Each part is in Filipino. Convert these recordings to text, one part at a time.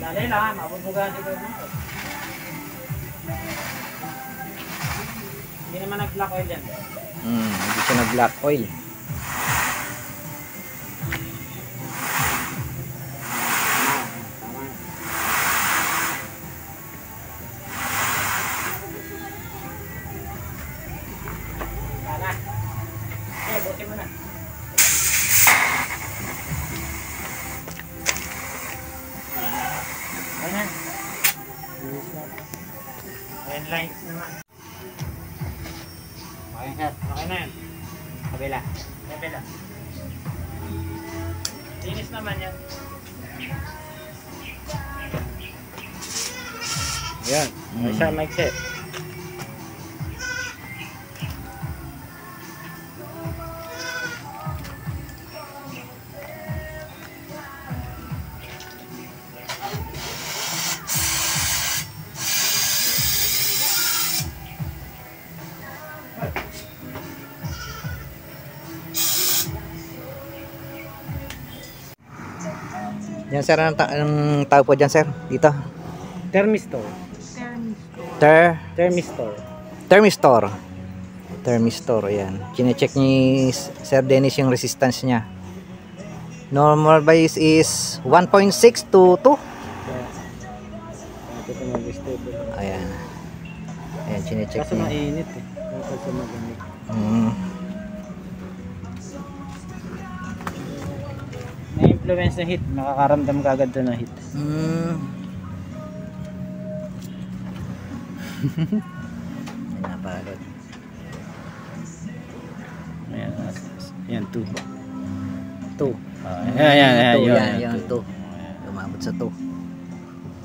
Dali lang, mabubugan dito. Hindi naman nag-black oil yan. Hindi siya nag-black oil. Sana. Eh, buti mo na. Ayan. Ayan lines naman. Okay na. Okay na yan. Kabila. Kabila. Linis naman yan. Ayan. Ay siya mag-set. Yan sir, anong tawag po dyan sir? Dito? Thermistor. Thermistor. Thermistor, yan. Kine-check ni Sir Dennis yung resistance niya. Normal base is 1.6 to 2. Ayan. Ayan, kine-check Kaso niya. mainit eh. Kaso magamit. Na-influence ng heat. Makakaramdam ka agad doon ng heat. Napagod. Ayan. Ayan, 2. 2. Ayan, Yan, 2. Lumabot sa 2.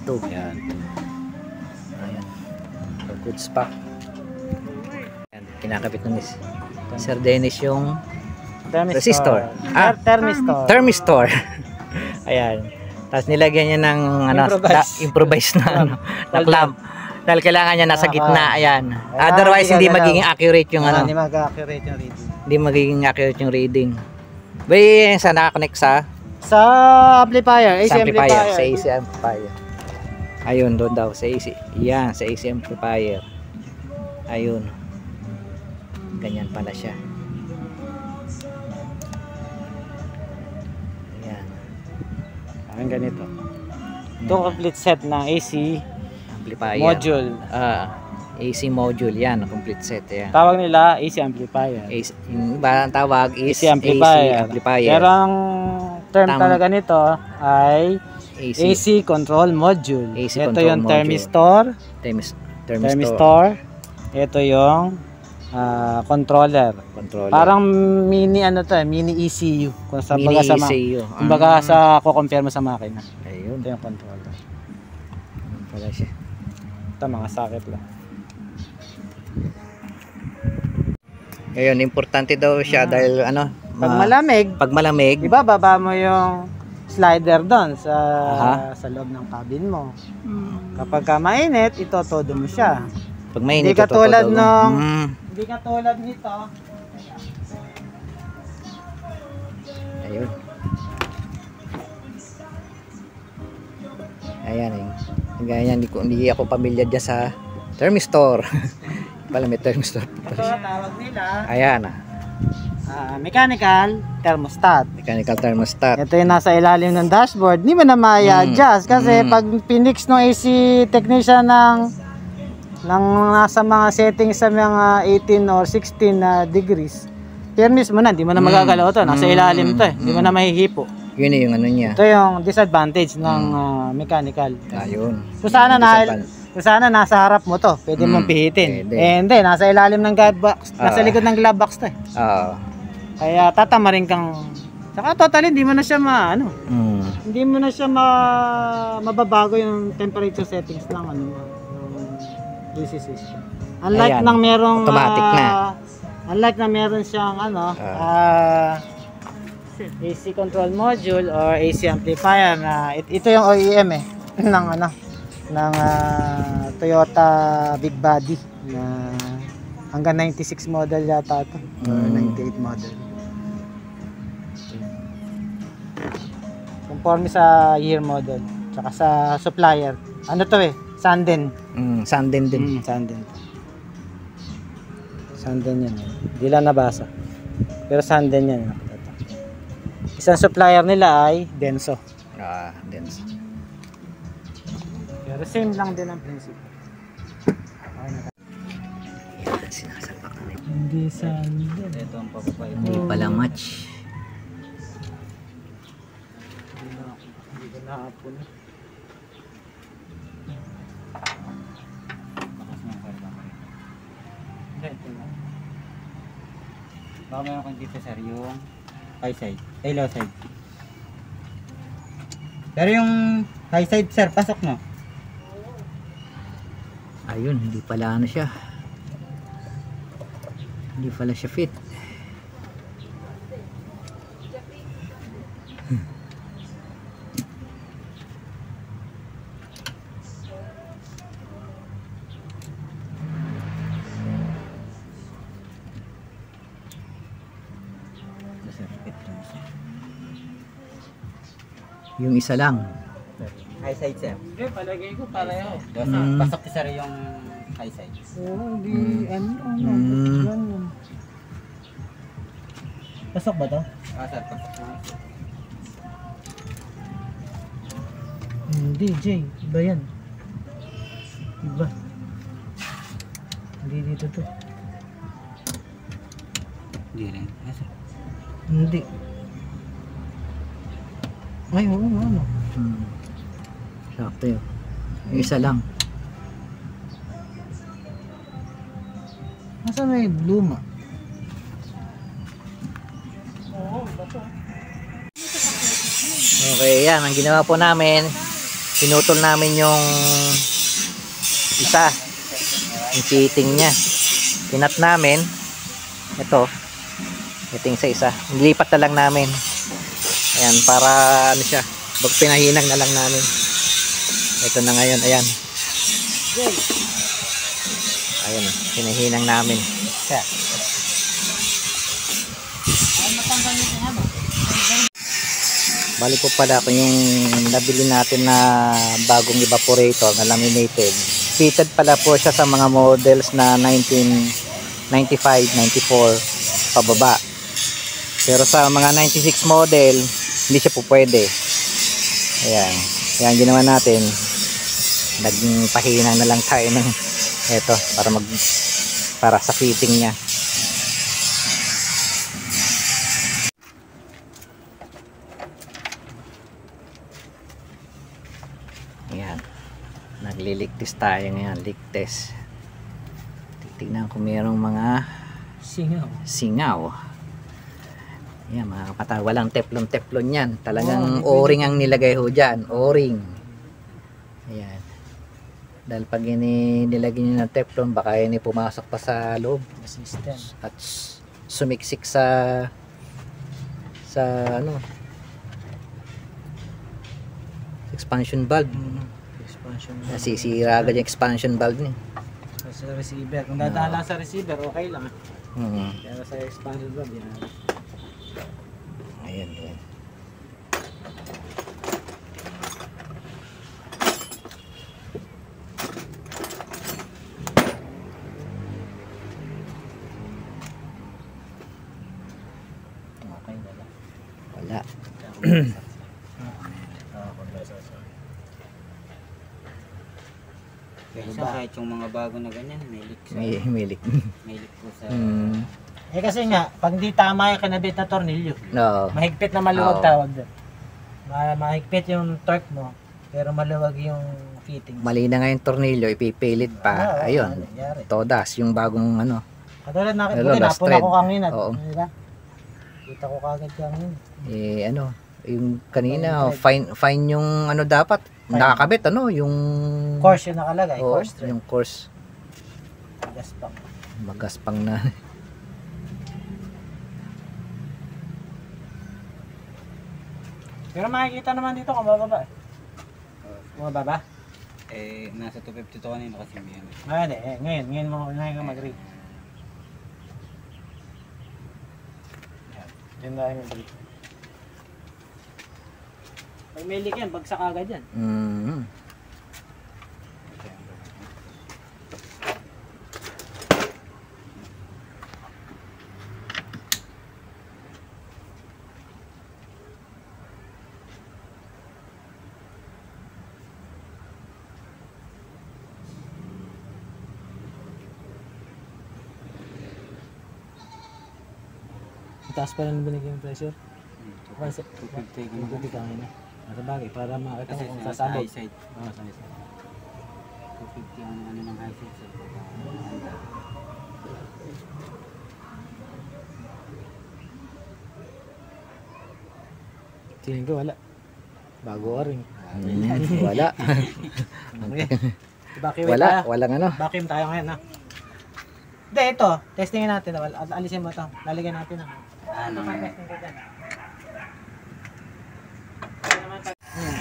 2. Ayan. Ayan. So, good spot. Ayan, kinakabit na ni Sir Dennis yung resistor. Thermistor. Ayan. Tapos nilagyan niya ng improvise na na clamp. Dahil kailangan niya nasa gitna. Ayan. Otherwise hindi magiging accurate yung Hindi mag-accurate yung reading. Hindi magiging accurate yung reading. Bay, saan nakakonect sa amplifier, AC amplifier. Sa AC amplifier. Ayun, doon daw sa AC. Yan, sa AC amplifier. Ayun. Ganyan pala siya. Ayan. Ang ganito. Ito complete set ng AC Amplifier. module. AC module. Yan, complete set. Yan. Tawag nila AC amplifier. Yung iba ang tawag is AC amplifier. Pero ang term talaga nito ay AC control module. AC ito control yung module. thermistor. Ito yung controller. Parang mini mini ECU. Kung sa mini ECU. Kumbaga sa ko-compare mo sa makina. Ayun. Ito yung controller. Wala siya. Ito mga socket lang. Ngayon, importante daw siya dahil pag malamig, diba baba mo yung slider doon sa loob ng cabin mo. Kapag mainit, itotodo mo siya. Pag mainit, hindi katulad hindi katulad nito. Ayun. Ayan eh. Ganyan, hindi ako pamilyar dyan sa thermistor. Pala may thermistor. Ito tawag nila. Ayan. Mechanical thermostat. Mechanical thermostat. Ito yung nasa ilalim ng dashboard. Hindi mo na ma-adjust kasi pag pinix ng AC technician ng nasa mga settings sa mga 18 or 16 degrees, permis mo na, hindi mo na magagalaw ito. Nasa ilalim ito eh. Hindi mo na mahihipo. Yun yung ano niya. Ito yung disadvantage ng mechanical. Ayun. So sana nasa harap mo to, pwede mong pihitin. Pwede. Hindi, nasa ilalim ng glove box, nasa likod ng glove box to eh. Oo. Kaya tatama rin kang, saka totally hindi mo na siya hindi mo na siya mababago yung temperature settings ng ng DC system. Unlike nang merong automatic na. Unlike na meron siyang AC control module or AC amplifier na ito yung OEM ng Toyota Big Body na hanggang 96 model yata ito or 98 model. Conforme sa year model. Tsaka sa supplier. Ano to eh? Sanden. Sanden din. Sanden. Sanden yan. Hindi lang nabasa. Pero sanden yan. Isang supplier nila ay Denso. Denso. Pero same lang din ang prinsipyo. Yan, sinasalpak na. Hindi sanden. Ito ang papapay. Hindi pala match. Hindi ko nakapun. Baka meron kang dito sir, yung high side, ay low side. Pero yung high side sir, pasok no? Ayun, hindi pala ano siya. Hindi pala siya fit. Yung isa lang. High side sir. Hindi, palagay ko pareho. Pasok sir yung high side. Oo, hindi, ano. Pasok ba to? Sir, pasok na. Hindi, Jay. Iba yan. Iba. Hindi dito to. Hindi rin. Sir. Hindi. Ay, oo nga, ano. Sakto yun. Yung isa lang. Nasa may luma? Oo, bato. Okay, yan. Ang ginawa po namin, pinutol namin yung isa. Yung fitting niya. Pinat namin. Ito. Ito yung isa. Nilipat na lang namin. Ayan, para ano siya. Pinahinang na lang namin. Ito na ngayon. Ayan. Ayan. Pinahinang namin. Siya. Ay, matanggal nito nga ba? Bali po pala kung yung nabili natin na bagong evaporator na laminated, fitted pala po siya sa mga models na 1995, 94 pababa. Pero sa mga 96 model, hindi siya po pwede. Ayan. Ayan ginawa natin. Nagpahinang na lang tayo ng eto para sa fitting niya. Ayan. Nagli-leak tayo ngayon. Leak test. Titignan kung mayroong mga singaw. Ayan mga kapatid. Walang teflon yan. Talagang o-ring ang nilagay ho dyan. O-ring. Ayan. Dahil pag nilagay nyo ng teflon, baka yun pumasok pa sa loob. System. At sumiksik sa ano, expansion valve. Expansion. Nasisira agad yung expansion valve niya. Sa receiver. Kung dadaan lang sa receiver, okay lang. Mm. Pero sa expansion valve, yan. Ayan, ayan. Okay, wala. Wala. Pero kahit yung mga bago na ganyan, may leak sa, May leak. may leak po sa Eh kasi nga, pag di tama yung kinabit na tornilyo, No. mahigpit na maluwag Oo. tawag doon. Mahigpit yung torque mo, pero maluwag yung fitting. Mali na nga yung tornilyo, ipipilit pa. Ayun. Nangyari. Todas, yung bagong ano. Katulad na Ano, buti last napuna thread. ko kanina. Oo. Diba? Kita ko kagad kanina. Ano, yung kanina, fine yung ano dapat. Nakakabit, ano, yung Course yung nakalagay, Oo, course thread. yung course. Gaspang. Magaspang na. Pero makikita naman dito kung bababa. Bumababa? eh nasa 252 kanina kasi may ano. Hindi, ngayon ka mag-read. Yan tayo mag-read. Pag may leak yan, bagsak agad yan. Taas pa lang binigyan yung pressure. 250 ko naman. Kaya na. Sa bagay, para makita Kasi mo kung sa sasabog. high side. Oo, sa isa. 250 ang ano ng high side sir. Handa. Tingin ko wala. Bago ka rin. Wala. Evacuate Wala. tayo. Walang ano. Vacuum tayo ngayon ha. Hindi, ito. Testingin natin. Alisin mo ito. Lalagyan natin ha. Ano? Testing ko dyan.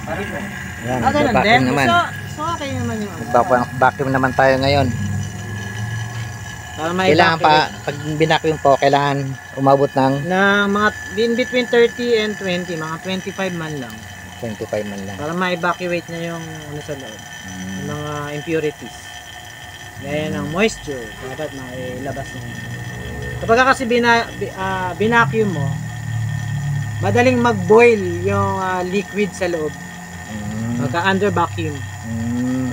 Pari mo. Yan, Ganun vacuum din. naman. So okay naman yung Vacuum naman tayo ngayon. Para may Kailangan pa, pag binacuum po, kailangan umabot ng na mga in between 30 and 20, mga 25 man lang. 25 man lang. Para ma-evacuate niya yung ano sa loob. Yung mga impurities. Gaya ng moisture, dapat mailabas niya. Kapag kasi binacuum mo, madaling mag-boil yung liquid sa loob. Pagka under vacuum.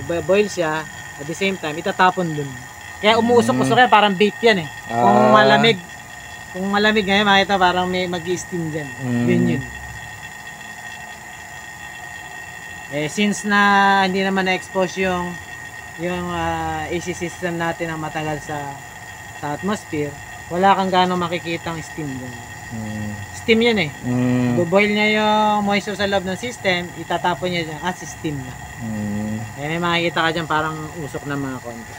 Mag-boil siya, at the same time, itatapon dun. Kaya umuusok-usok yan, parang vape yan eh. Kung malamig ngayon, makita parang may mag-i-steam dyan. Yun. Eh, since na hindi naman na-expose yung AC system natin ng matagal sa atmosphere, wala kang gano'ng makikitang steam dyan. Steam yan eh. Buboil niya yung moisture sa loob ng system, itatapon niya dyan as steam na. Eh, may makikita ka dyan parang usok na mga konti.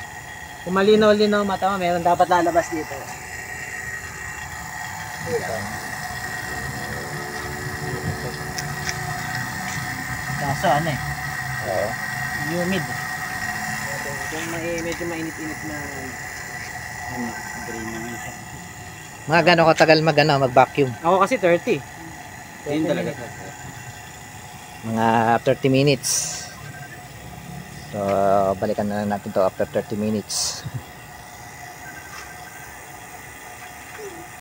Kung malinaw-linaw mata mo, meron dapat lalabas dito. Kaso ano eh? Humid. Kung medyo mainit-init na Green naman siya. Mga gano'ng katagal mag-vacuum? ako kasi 30. Yun talaga sir. Mga 30 minutes. So, balikan na lang natin to after 30 minutes.